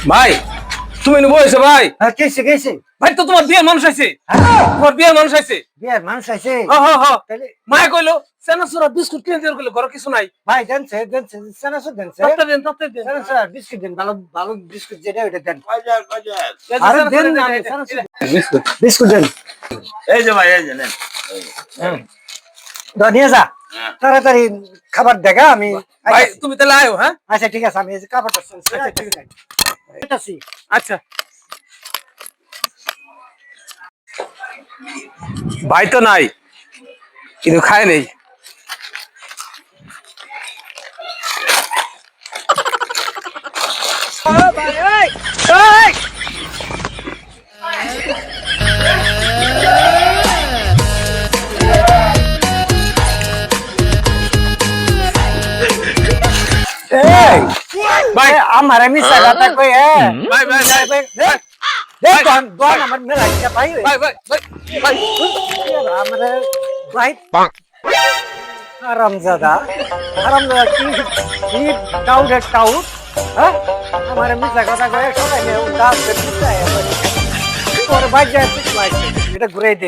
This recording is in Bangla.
ভাই তুমি নি বইছো ভাই হ্যাঁ কেছে কেছে ভাই তো তোমার বিয়ের মানুষ আইছে তোমার বিয়ের মানুষ আইছে বিয়ার মানুষ আছে তাহলে মায়া কইলো সেনাসুরা বিস্কুট কিনে দিয়ে কইলো ঘরে কিছু নাই ভাই দেনছে সানাসু দেনছে তত্ত্ব দেন সানাসু বিস্কুট দেন ভালো ভালো বিস্কুট যেটা ওটা দেন বাজার বাজার আরে দেন না সানাসু বিস্কুট দেন এই যে ভাই এই যে নেন নিয়ে যা তাড়াতাড়ি খাবার দেখা আমি ভাই তুমি তাহলে আয়ো হ্যাঁ আচ্ছা ঠিক আছে আমি এই যে খাবারটা শুনছি আচ্ছা ঠিক আছে এটাছি আচ্ছা ভাই তো নাই কিন্তু খায় নেই এই ভাই আমার মিছা কথা কই ভাই ভাই ভাই দেখ দোন আমার মেলা কি ভাই ভাই ভাই ভাই ভাই আমার ভাই হারামজাদা কি টাউট হ্যাঁ আমার মিছা কথা কই সবাই উদাস করতে চায় ওর ভাই যায় এটা ঘুরে দে